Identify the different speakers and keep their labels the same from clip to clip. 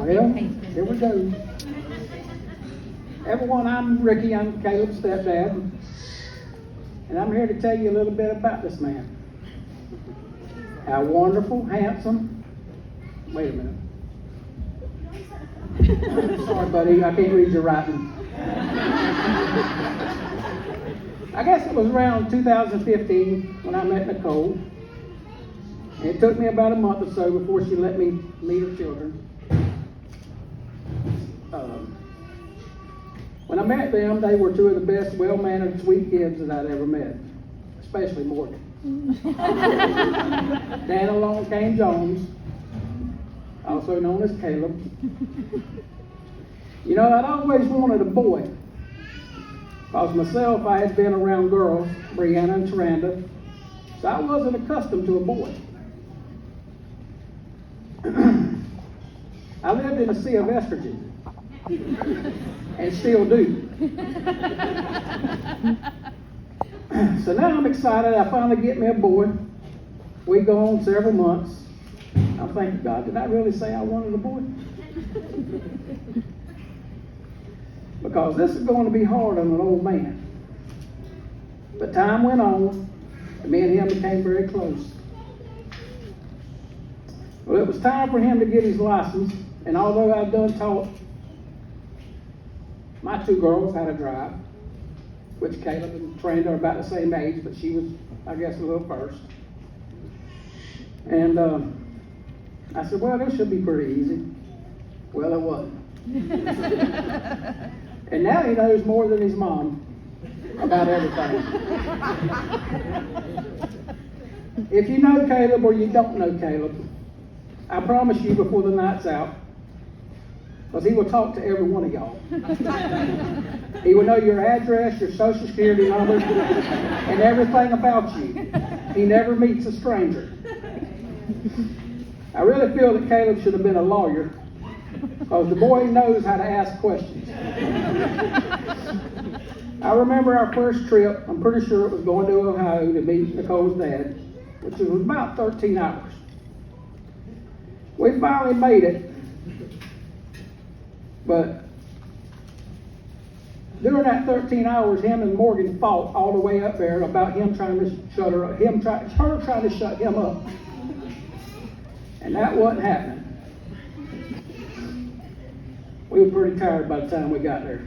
Speaker 1: Well, here we go. Everyone, I'm Ricky. I'm Caleb's stepdad. And I'm here to tell you a little bit about this man. How wonderful, handsome. Wait a minute. Sorry, buddy. I can't read your writing. I guess it was around 2015 when I met Nicole. And it took me about a month or so before she let me meet her children. When I met them, they were two of the best, well-mannered, sweet kids that I'd ever met, especially Morgan. Then along came Jones, also known as Caleb. You know, I'd always wanted a boy, because myself, I had been around girls, Brianna and Taranda, so I wasn't accustomed to a boy. I lived in a sea of estrogen, and still do. So now I'm excited. I finally get me a boy. We go on several months. I'm thinking, God, did I really say I wanted a boy? Because this is going to be hard on an old man. But time went on, and me and him became very close. Well, it was time for him to get his license, and although I'd done taught my two girls how to drive, which Caleb and Tranda are about the same age, but she was, I guess, a little first. And I said, well, this should be pretty easy. Well, it wasn't. And now he knows more than his mom about everything. If you know Caleb or you don't know Caleb, I promise you before the night's out, because he will talk to every one of y'all. He will know your address, your social security number, and everything about you. He never meets a stranger. I really feel that Caleb should have been a lawyer, because the boy knows how to ask questions. I remember our first trip. I'm pretty sure it was going to Ohio to meet Nicole's dad, which was about 13 hours. We finally made it, but during that 13 hours, him and Morgan fought all the way up there about him trying to shut her up, her trying to shut him up. And that wasn't happening. We were pretty tired by the time we got there.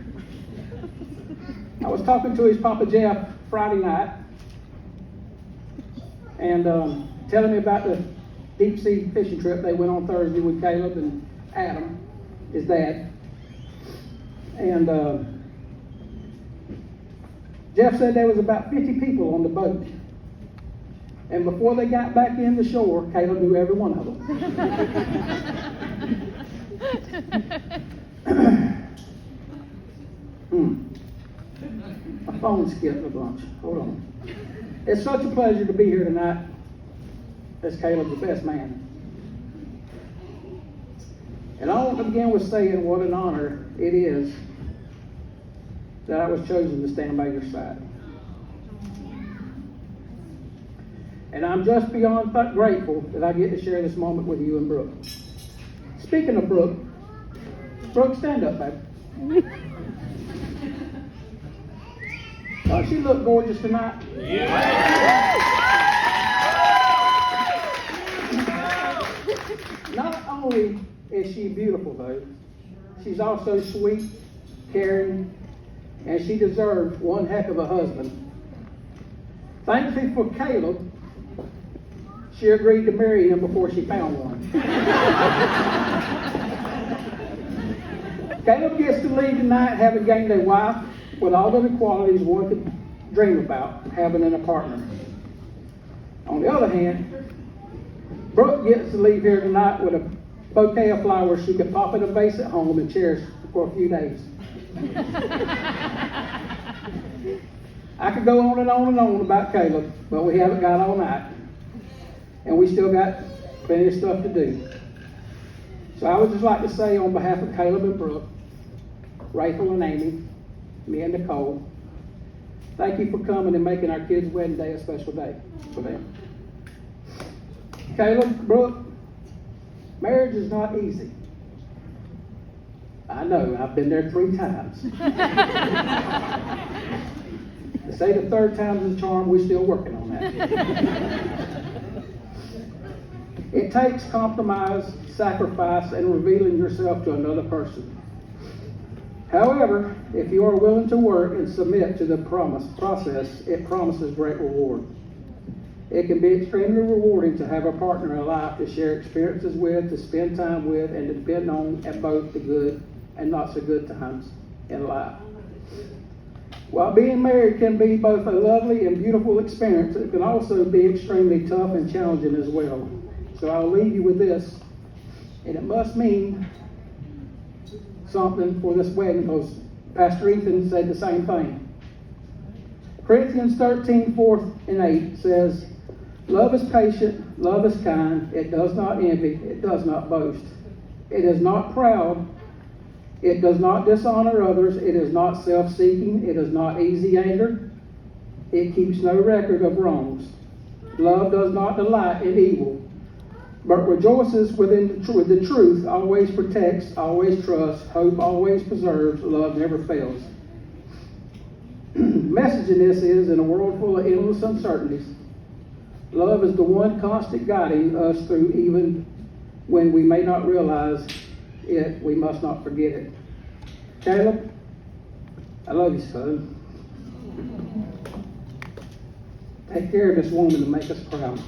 Speaker 1: I was talking to his Papa Jeff Friday night and telling me about the deep sea fishing trip they went on Thursday with Caleb and Adam, his dad. And Jeff said there was about 50 people on the boat. And before they got back in the shore, Caleb knew every one of them. My phone skipped a bunch. Hold on. It's such a pleasure to be here tonight as Caleb's the best man. And I want to begin with saying what an honor it is that I was chosen to stand by your side. And I'm just beyond grateful that I get to share this moment with you and Brooke. Speaking of Brooke, stand up, baby. She look gorgeous tonight. Yeah. Not only is she beautiful, though, she's also sweet, caring, and she deserves one heck of a husband. Thankfully for Caleb, she agreed to marry him before she found one. Caleb gets to leave tonight having gained a wife with all of the qualities one could dream about having in a partner. On the other hand, Brooke gets to leave here tonight with a bouquet of flowers she could pop in a vase at home and cherish for a few days. I could go on and on and on about Caleb, but we haven't got all night. And we still got plenty of stuff to do. So I would just like to say on behalf of Caleb and Brooke, Rachel and Amy, me and Nicole, thank you for coming and making our kids' wedding day a special day for them. Caleb, Brooke, marriage is not easy. I know, I've been there 3 times. To say the 3rd time's the charm, we're still working on that. It takes compromise, sacrifice, and revealing yourself to another person. However, if you are willing to work and submit to the process, it promises great reward. It can be extremely rewarding to have a partner in life to share experiences with, to spend time with, and to depend on at both the good and not so good times in life. While being married can be both a lovely and beautiful experience, it can also be extremely tough and challenging as well. So I'll leave you with this, and it must mean something for this wedding, because Pastor Ethan said the same thing. Corinthians 13, 4 and 8 says, "Love is patient, love is kind, it does not envy, it does not boast. It is not proud, it does not dishonor others, it is not self-seeking, it is not easy angered, it keeps no record of wrongs. Love does not delight in evil, but rejoices within the truth, always protects, always trusts, hope always preserves, love never fails." Message in this is, in a world full of endless uncertainties, love is the one constant guiding us through, even when we may not realize it, we must not forget it. Caleb, I love you, son. Take care of this woman and make us proud.